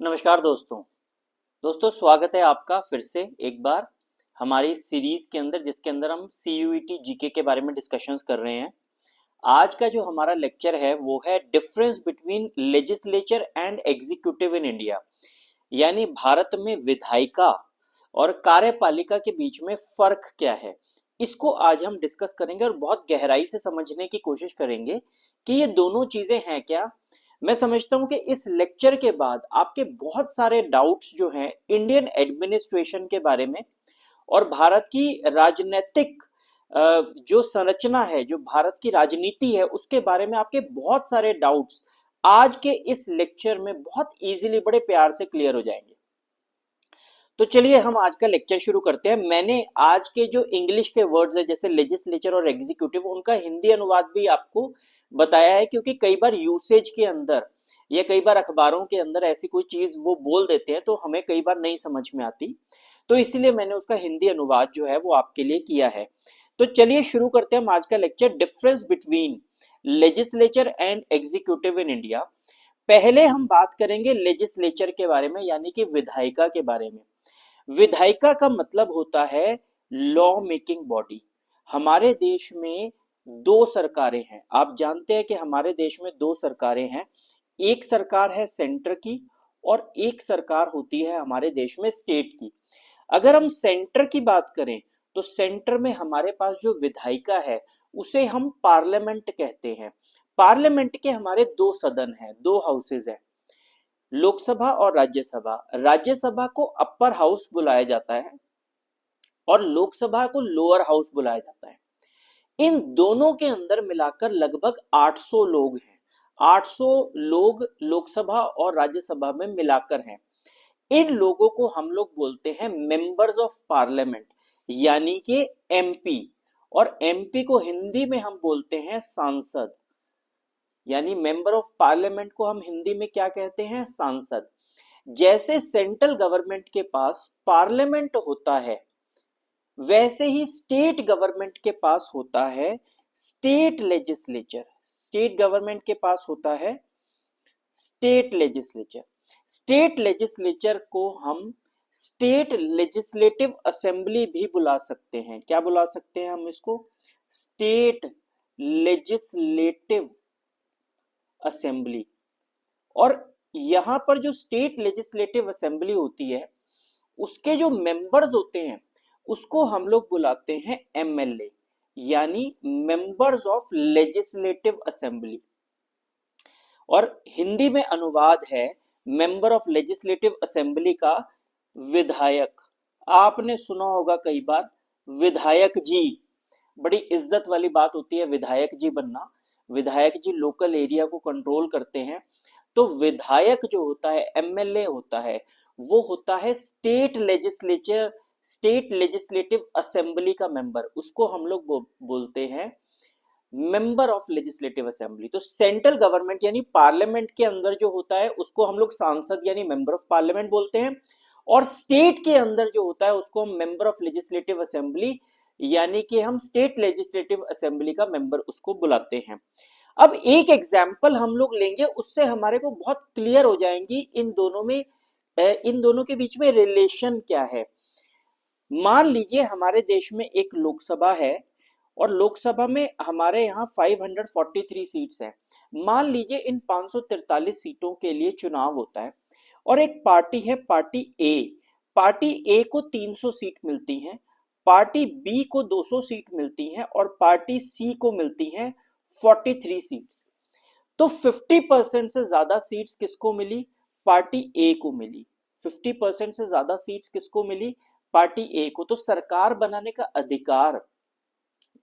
नमस्कार दोस्तों स्वागत है आपका फिर से एक बार हमारी सीरीज के अंदर जिसके अंदर हम CUET जीके के बारे में डिस्कशंस कर रहे हैं। आज का जो हमारा लेक्चर है वो है difference between legislature and executive in India, यानी भारत में विधायिका और कार्यपालिका के बीच में फर्क क्या है। इसको आज हम डिस्कस करेंगे और बहुत गहराई से समझने की कोशिश करेंगे कि ये दोनों चीजें हैं क्या। मैं समझता हूं कि इस लेक्चर के बाद आपके बहुत सारे डाउट्स जो हैं इंडियन एडमिनिस्ट्रेशन के बारे में और भारत की राजनीतिक जो संरचना है, जो भारत की राजनीति है, उसके बारे में आपके बहुत सारे डाउट्स आज के इस लेक्चर में बहुत इजीली बड़े प्यार से क्लियर हो जाएंगे। तो चलिए हम आज का लेक्चर शुरू करते हैं। मैंने आज के जो इंग्लिश के वर्ड्स है जैसे लेजिस्लेचर और एग्जीक्यूटिव, उनका हिंदी अनुवाद भी आपको बताया है, क्योंकि कई बार यूसेज के अंदर या कई बार अखबारों के अंदर ऐसी कोई चीज वो बोल देते हैं तो हमें कई बार नहीं समझ में आती, तो इसलिए मैंने उसका हिंदी अनुवाद जो है वो आपके लिए किया है। तो चलिए शुरू करते हैं हम आज का lecture, difference between legislature and executive in India. पहले हम बात करेंगे लेजिस्लेचर के बारे में, यानी कि विधायिका के बारे में। विधायिका का मतलब होता है लॉ मेकिंग बॉडी। हमारे देश में दो सरकारें हैं, आप जानते हैं कि हमारे देश में दो सरकारें हैं। एक सरकार है सेंटर की और एक सरकार होती है हमारे देश में स्टेट की। अगर हम सेंटर की बात करें तो सेंटर में हमारे पास जो विधायिका है उसे हम पार्लियामेंट कहते हैं। पार्लियामेंट के हमारे दो सदन हैं, दो हाउसेज हैं, लोकसभा और राज्यसभा। राज्यसभा को अपर हाउस बुलाया जाता है और लोकसभा को लोअर हाउस बुलाया जाता है। इन दोनों के अंदर मिलाकर लगभग 800 लोग हैं। 800 लोग लोकसभा और राज्यसभा में मिलाकर हैं। इन लोगों को हम लोग बोलते हैं मेंबर्स ऑफ पार्लियामेंट, यानी कि एमपी। और एमपी को हिंदी में हम बोलते हैं सांसद, यानी मेंबर ऑफ पार्लियामेंट को हम हिंदी में क्या कहते हैं? सांसद। जैसे सेंट्रल गवर्नमेंट के पास पार्लियामेंट होता है वैसे ही स्टेट गवर्नमेंट के पास होता है स्टेट लेजिस्लेचर। स्टेट गवर्नमेंट के पास होता है स्टेट लेजिस्लेचर। स्टेट लेजिस्लेचर को हम स्टेट लेजिस्लेटिव असेंबली भी बुला सकते हैं। क्या बुला सकते हैं हम इसको? State legislative assembly. और यहां पर जो स्टेट लेजिस्लेटिव असेंबली होती है उसके जो मेंबर्स होते हैं उसको हम लोग बुलाते हैं एमएलए, यानी मेंबर्स ऑफ लेजिस्लेटिव असेंबली। और हिंदी में अनुवाद है मेंबर ऑफ लेजिस्लेटिव असेंबली का विधायक। आपने सुना होगा कई बार विधायक जी, बड़ी इज्जत वाली बात होती है विधायक जी बनना। विधायक जी लोकल एरिया को कंट्रोल करते हैं। तो विधायक जो होता है, एमएलए होता है, वो होता है state legislature, state legislative assembly का मेंबर। उसको हम लोग बोलते हैं मेंबर ऑफ लेजिस्लेटिव असेंबली। तो सेंट्रल गवर्नमेंट यानी पार्लियामेंट के अंदर जो होता है उसको हम लोग सांसद यानी मेंबर ऑफ पार्लियामेंट बोलते हैं, और स्टेट के अंदर जो होता है उसको हम मेंबर ऑफ लेजिस्लेटिव असेंबली यानी कि हम स्टेट लेजिस्लेटिव असेंबली का मेंबर उसको बुलाते हैं। अब एक एग्जाम्पल हम लोग लेंगे, उससे हमारे को बहुत क्लियर हो जाएंगी इन दोनों के बीच में रिलेशन क्या है। मान लीजिए हमारे देश में एक लोकसभा है और लोकसभा में हमारे यहाँ 543 सीट्स हैं। मान लीजिए इन 543 सीटों के लिए चुनाव होता है और एक पार्टी है, पार्टी ए। पार्टी ए को 300 सीट मिलती हैं, पार्टी बी को 200 सीट मिलती हैं और पार्टी सी को मिलती हैं 43 सीट्स। तो 50% से ज्यादा सीट्स किसको मिली? पार्टी ए को मिली। 50% से ज्यादा सीट्स किसको मिली? पार्टी ए को। तो सरकार बनाने का अधिकार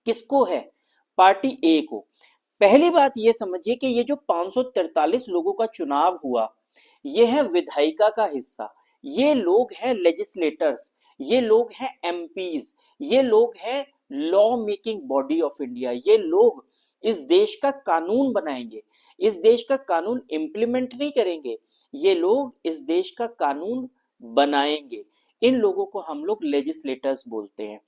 किसको है? पार्टी ए को। पहली बात यह समझिए कि ये जो 543 लोगों का चुनाव हुआ ये है विधायिका का हिस्सा। ये लोग हैं लेजिस्लेटर्स, ये लोग हैं एमपीज, ये लोग हैं law making body of India. ये लोग इस देश का कानून बनाएंगे, इस देश का कानून इंप्लीमेंट नहीं करेंगे, ये लोग इस देश का कानून बनाएंगे। इन लोगों को हम लोग लेजिस्लेटर्स बोलते हैं।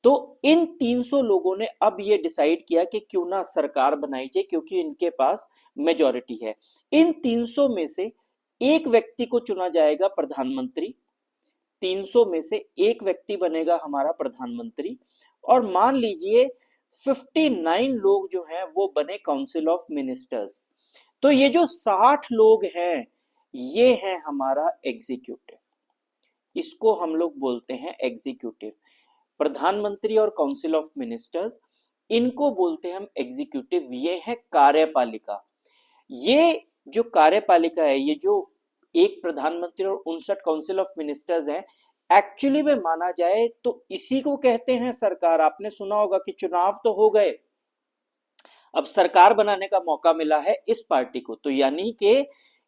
तो इन 300 लोगों ने अब ये डिसाइड किया कि क्यों ना सरकार बनाई जाए, क्योंकि इनके पास मेजॉरिटी है। इन 300 में से एक व्यक्ति को चुना जाएगा प्रधानमंत्री, 300 में से एक व्यक्ति बनेगा हमारा प्रधानमंत्री, और मान लीजिए 59 लोग जो हैं वो बने काउंसिल ऑफ मिनिस्टर्स। तो ये जो 60 लोग हैं ये है हमारा एग्जीक्यूटिव, इसको हम लोग बोलते हैं एग्जीक्यूटिव। प्रधानमंत्री और काउंसिल ऑफ मिनिस्टर्स, इनको बोलते हैं हम एग्जीक्यूटिव। ये है कार्यपालिका। ये जो कार्यपालिका है, ये जो एक प्रधानमंत्री और 59 काउंसिल ऑफ मिनिस्टर्स हैं, एक्चुअली में माना जाए तो इसी को कहते हैं सरकार। आपने सुना होगा कि चुनाव तो हो गए, अब सरकार बनाने का मौका मिला है इस पार्टी को। तो यानी कि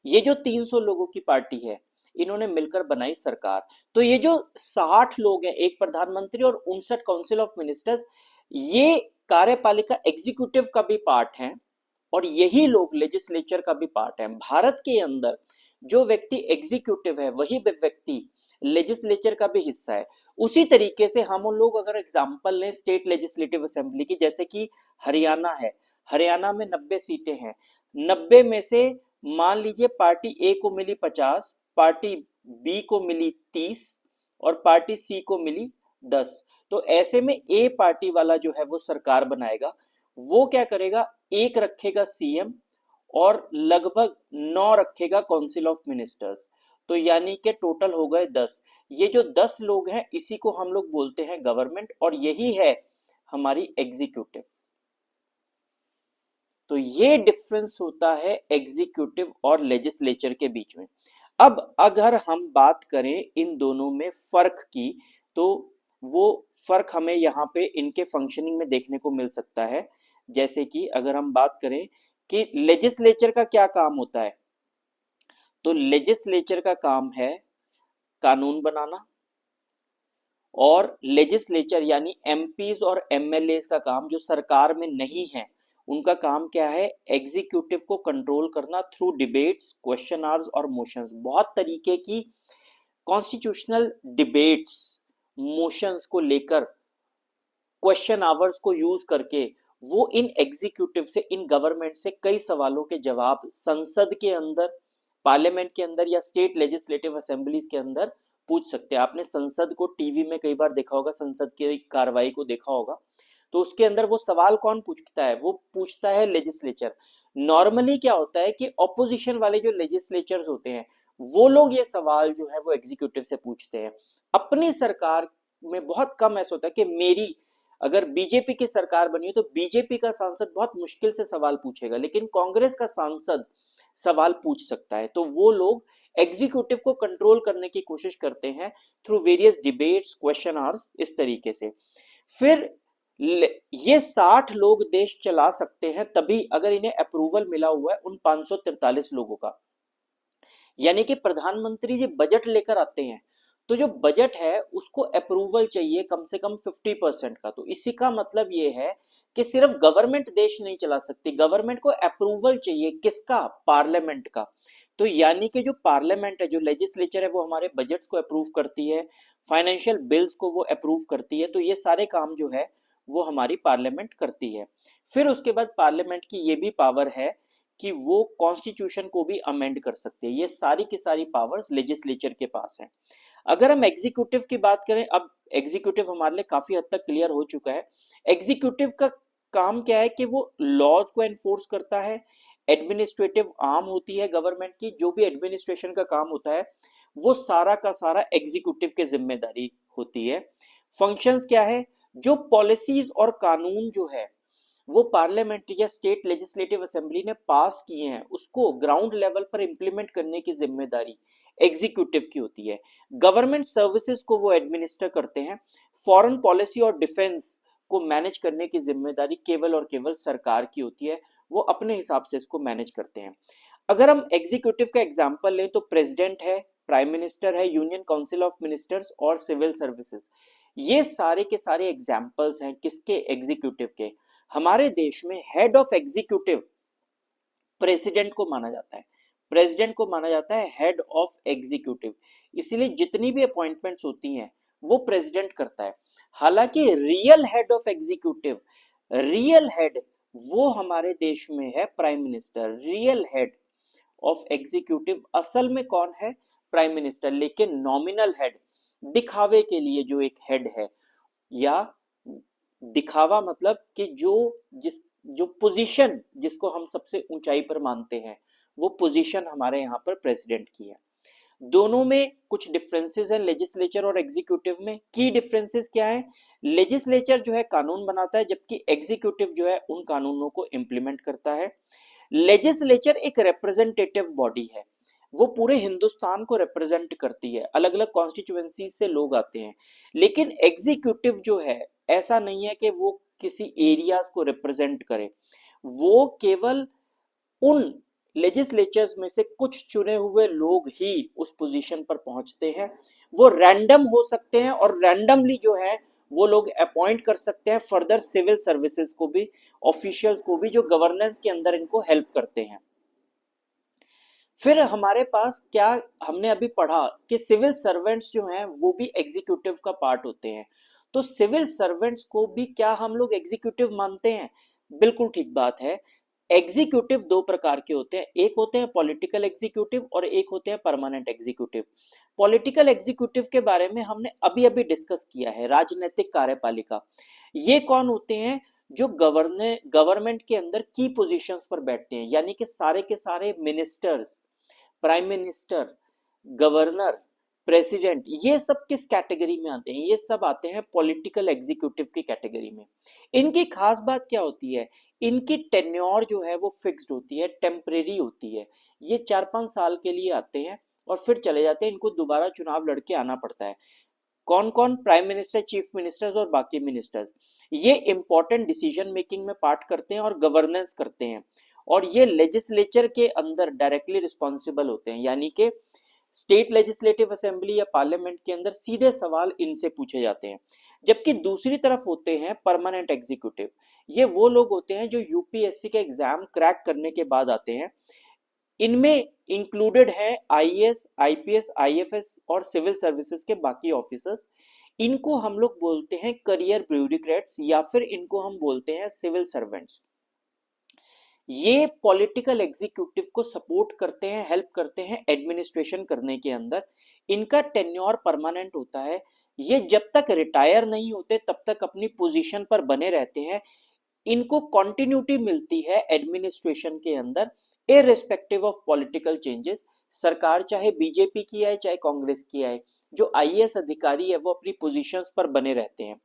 ये जो 300 लोगों की पार्टी है, इन्होंने मिलकर बनाई सरकार। तो ये जो 60 लोग हैं, एक प्रधानमंत्री और 59 काउंसिल ऑफ मिनिस्टर्स, ये कार्यपालिका एग्जीक्यूटिव का भी पार्ट है और यही लोग लेजिस्लेचर का भी पार्ट है। भारत के अंदर जो व्यक्ति एग्जीक्यूटिव है वही व्यक्ति लेजिस्लेचर का भी हिस्सा है। उसी तरीके से हम लोग अगर एग्जांपल लें स्टेट लेजिस्लेटिव असेंबली की, जैसे कि हरियाणा है, हरियाणा में 90 सीटें हैं, 90 में से मान लीजिए पार्टी ए को मिली 50, पार्टी बी को मिली 30 और पार्टी सी को मिली 10। तो ऐसे में ए पार्टी वाला जो है वो सरकार बनाएगा। वो क्या करेगा, एक रखेगा सीएम और लगभग 9 रखेगा काउंसिल ऑफ मिनिस्टर्स। तो यानी कि टोटल हो गए 10। ये जो 10 लोग हैं इसी को हम लोग बोलते हैं गवर्नमेंट, और यही है हमारी एग्जीक्यूटिव। तो ये डिफरेंस होता है एग्जीक्यूटिव और लेजिस्लेचर के बीच में। अब अगर हम बात करें इन दोनों में फर्क की, तो वो फर्क हमें यहाँ पे इनके फंक्शनिंग में देखने को मिल सकता है। जैसे कि अगर हम बात करें कि लेजिस्लेचर का क्या काम होता है, तो लेजिस्लेचर का काम है कानून बनाना, और लेजिस्लेचर यानी एमपीज और एमएलए का काम जो सरकार में नहीं है, उनका काम क्या है, एग्जीक्यूटिव को कंट्रोल करना थ्रू डिबेट्स, क्वेश्चन आवर्स और मोशंस। बहुत तरीके की कॉन्स्टिट्यूशनल डिबेट्स, मोशंस को लेकर, क्वेश्चन आवर्स को यूज करके वो इन एग्जीक्यूटिव से, इन गवर्नमेंट से कई सवालों के जवाब संसद के अंदर, पार्लियामेंट के अंदर या स्टेट लेजिस्लेटिव असेंबलीज के अंदर पूछ सकते हैं। आपने संसद को टीवी में कई बार देखा होगा, संसद की कार्रवाई को देखा होगा, तो उसके अंदर वो सवाल कौन पूछता है, वो पूछता है लेजिस्लेचर। नॉर्मली क्या होता है कि ऑपोजिशन वाले जो लेजिस्लेचर्स होते हैं वो लोग ये सवाल जो है वो एग्जीक्यूटिव से पूछते हैं। अपनी सरकार में बहुत कम ऐसा होता है कि मेरी अगर बीजेपी की सरकार बनी है तो बीजेपी का सांसद बहुत मुश्किल से सवाल पूछेगा, लेकिन कांग्रेस का सांसद सवाल पूछ सकता है। तो वो लोग एग्जीक्यूटिव को कंट्रोल करने की कोशिश करते हैं through various debates, question hours, इस तरीके से। फिर ये 60 लोग देश चला सकते हैं तभी अगर इन्हें अप्रूवल मिला हुआ है उन 543 लोगों का। यानी कि प्रधानमंत्री जी बजट लेकर आते हैं तो जो बजट है उसको अप्रूवल चाहिए कम से कम 50% का। तो इसी का मतलब ये है कि सिर्फ गवर्नमेंट देश नहीं चला सकती, गवर्नमेंट को अप्रूवल चाहिए, किसका, पार्लियामेंट का। तो यानी कि जो पार्लियामेंट है, जो लेजिस्लेचर है, वो हमारे बजट्स को अप्रूव करती है, फाइनेंशियल बिल्स को वो अप्रूव करती है। तो ये सारे काम जो है वो हमारी पार्लियामेंट करती है। फिर उसके बाद पार्लियामेंट की ये भी पावर है कि वो कॉन्स्टिट्यूशन को भी अमेंड कर सकते हैं। ये सारी की सारी पावर्स लेजिस्लेचर के पास है। अगर हम एग्जीक्यूटिव की बात करें, अब एग्जीक्यूटिव हमारे लिए काफी हद तक क्लियर हो चुका है। एग्जीक्यूटिव का काम क्या है कि वो लॉज को एनफोर्स करता है, एडमिनिस्ट्रेटिव आर्म होती है गवर्नमेंट की, जो भी एडमिनिस्ट्रेशन का काम होता है वो सारा का सारा एग्जीक्यूटिव की जिम्मेदारी होती है। फंक्शंस क्या है, जो पॉलिसीज और कानून जो है वो पार्लियामेंट या स्टेट लेजिस्लेटिव असेंबली ने पास किए हैं उसको ग्राउंड लेवल पर इंप्लीमेंट करने की जिम्मेदारी एग्जीक्यूटिव की होती है। गवर्नमेंट सर्विसेज को वो एडमिनिस्टर करते हैं। फॉरेन पॉलिसी और डिफेंस को मैनेज करने की जिम्मेदारी केवल और केवल सरकार की होती है, वो अपने हिसाब से इसको मैनेज करते हैं। अगर हम एग्जीक्यूटिव का एग्जांपल लें तो प्रेसिडेंट है, प्राइम मिनिस्टर है, यूनियन काउंसिल ऑफ मिनिस्टर्स और सिविल सर्विसेज, ये सारे के सारे एग्जांपल्स हैं किसके, एग्जीक्यूटिव के। हमारे देश में हेड ऑफ एग्जीक्यूटिव प्रेसिडेंट को माना जाता है, प्रेसिडेंट को माना जाता है हेड ऑफ एग्जीक्यूटिव। इसलिए जितनी भी अपॉइंटमेंट्स होती हैं वो प्रेसिडेंट करता है। हालांकि real head of executive, real head वो हमारे देश में है prime minister, real head of executive असल में कौन है? प्राइम मिनिस्टर, लेकिन नॉमिनल हेड, दिखावे के लिए जो एक हेड है, या दिखावा मतलब कि जो पोजीशन जिसको हम सबसे ऊंचाई पर मानते हैं, वो पोजीशन हमारे यहाँ पर प्रेसिडेंट की है। दोनों में कुछ डिफरेंसेस हैं, लेजिस्लेचर और एग्जीक्यूटिव में। की डिफरेंसेस क्या है? लेजिस्लेचर जो है कानून बनाता है, जबकि एग्जीक्यूटिव जो है उन कानूनों को इंप्लीमेंट करता है। लेजिस्लेचर एक रिप्रेजेंटेटिव बॉडी है, वो पूरे हिंदुस्तान को रिप्रेजेंट करती है, अलग अलग कॉन्स्टिट्यूएंसी से लोग आते हैं। लेकिन एग्जीक्यूटिव जो है ऐसा नहीं है कि वो किसी एरियाज को रिप्रेजेंट करे, वो केवल उन लेजिस्लेचर्स में से कुछ चुने हुए लोग ही उस पोजीशन पर पहुंचते हैं। वो रैंडम हो सकते हैं और रैंडमली जो है वो लोग अपॉइंट कर सकते हैं फर्दर सिविल सर्विसेज को भी, ऑफिशियल्स को भी, जो गवर्नेंस के अंदर इनको हेल्प करते हैं। फिर हमारे पास क्या हमने अभी पढ़ा कि सिविल सर्वेंट्स जो हैं वो भी एग्जीक्यूटिव का पार्ट होते हैं। तो सिविल सर्वेंट्स को भी क्या हम लोग एग्जीक्यूटिव मानते हैं? बिल्कुल ठीक बात है। एग्जीक्यूटिव दो प्रकार के होते हैं, एक होते हैं पॉलिटिकल एग्जीक्यूटिव और एक होते हैं परमानेंट एग्जीक्यूटिव। पॉलिटिकल एग्जीक्यूटिव के बारे में हमने अभी अभी डिस्कस किया है, राजनीतिक कार्यपालिका। ये कौन होते हैं? जो गवर्नमेंट के अंदर की पोजीशंस पर बैठते हैं, यानी कि सारे के सारे ministers, prime minister, governor, president, ये सब किस कैटेगरी में आते हैं? ये सब आते हैं पॉलिटिकल एग्जीक्यूटिव की कैटेगरी में। इनकी खास बात क्या होती है? इनकी टेन्योर जो है वो फिक्स्ड होती है, टेम्परेरी होती है। ये 4-5 साल के लिए आते हैं और फिर चले जाते हैं, इनको दोबारा चुनाव लड़के आना पड़ता है। कौन कौन? प्राइम मिनिस्टर, चीफ मिनिस्टर्स और बाकी मिनिस्टर्स। ये इंपॉर्टेंट डिसीजन मेकिंग में पार्ट करते हैं और गवर्नेंस करते हैं, और ये लेजिस्लेचर के अंदर डायरेक्टली रिस्पॉन्सिबल होते हैं, यानी कि स्टेट लेजिस्लेटिव असेंबली या पार्लियामेंट के अंदर सीधे सवाल इनसे पूछे जाते हैं। जबकि दूसरी तरफ होते हैं परमानेंट एग्जीक्यूटिव। ये वो लोग होते हैं जो यूपीएससी के एग्जाम क्रैक करने के बाद आते हैं। इनमें इंक्लूडेड है आईएएस, आईपीएस, आईएफएस और सिविल सर्विसेज के बाकी ऑफिसर्स। इनको हम लोग बोलते हैं करियर ब्यूरोक्रेट्स, या फिर इनको हम बोलते हैं सिविल सर्वेंट्स। ये पॉलिटिकल एग्जीक्यूटिव को सपोर्ट करते हैं, हेल्प करते हैं एडमिनिस्ट्रेशन करने के अंदर। इनका टेन्योर परमानेंट होता है, ये जब तक रिटायर नहीं होते तब तक अपनी पोजीशन पर बने रहते हैं। इनको कॉन्टिन्यूटी मिलती है एडमिनिस्ट्रेशन के अंदर, इररिस्पेक्टिव ऑफ पॉलिटिकल चेंजेस। सरकार चाहे बीजेपी की आए चाहे कांग्रेस की आए, जो आईएएस अधिकारी है वो अपनी पोजीशंस पर बने रहते हैं।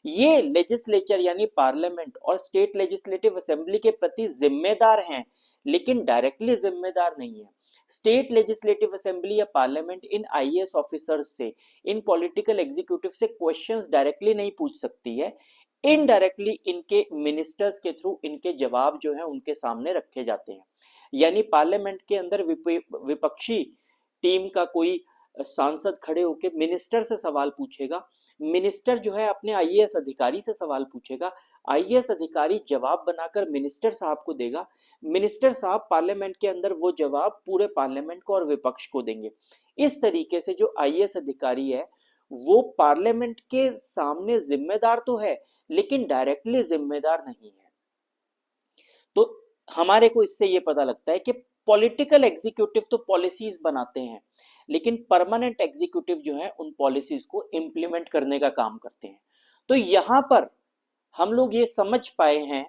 ये लेजिस्लेचर यानी पार्लियामेंट और स्टेट लेजिस्लेटिव असेंबली के प्रति जिम्मेदार हैं, लेकिन डायरेक्टली जिम्मेदार नहीं है। स्टेट लेजिस्लेटिव असेंबली या पार्लियामेंट इन आईएएस ऑफिसर्स से, इन पॉलिटिकल एग्जीक्यूटिव से क्वेश्चंस डायरेक्टली नहीं पूछ सकती है, इनडायरेक्टली इनके मिनिस्टर्स के थ्रू इनके जवाब जो है उनके सामने रखे जाते हैं। यानी पार्लियामेंट के अंदर विपक्षी टीम का कोई सांसद खड़े होकर मिनिस्टर से सवाल पूछेगा, मिनिस्टर जो है अपने आईएएस अधिकारी से सवाल पूछेगा, आईएएस अधिकारी जवाब बनाकर मिनिस्टर साहब को देगा, मिनिस्टर साहब पार्लियामेंट के अंदर वो जवाब पूरे पार्लियामेंट को और विपक्ष को देंगे। इस तरीके से जो आईएएस अधिकारी है वो पार्लियामेंट के सामने जिम्मेदार तो है, लेकिन डायरेक्टली जिम्मेदार नहीं है। तो हमारे को इससे ये पता लगता है कि पॉलिटिकल एग्जीक्यूटिव तो पॉलिसीज बनाते हैं, लेकिन परमानेंट एग्जीक्यूटिव जो है उन पॉलिसीज को इंप्लीमेंट करने का काम करते हैं। तो यहां पर हम लोग ये समझ पाए हैं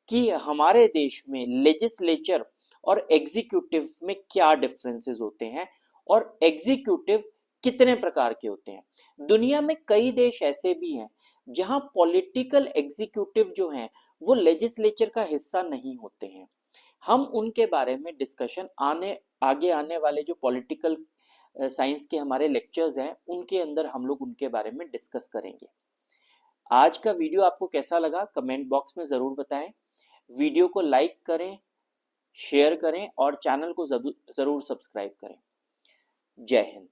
कि हमारे देश में लेजिस्लेचर और एग्जीक्यूटिव में क्या डिफरेंसेस होते हैं और एग्जीक्यूटिव कितने प्रकार के होते हैं। दुनिया में कई देश ऐसे भी हैं जहां पॉलिटिकल एग्जीक्यूटिव जो हैं वो लेजिस्लेचर का हिस्सा नहीं होते हैं। हम उनके बारे में डिस्कशन आगे आने वाले जो पॉलिटिकल साइंस के हमारे लेक्चर्स हैं उनके अंदर हम लोग उनके बारे में डिस्कस करेंगे। आज का वीडियो आपको कैसा लगा कमेंट बॉक्स में जरूर बताएं। वीडियो को लाइक करें, शेयर करें और चैनल को जरूर सब्सक्राइब करें। जय हिंद।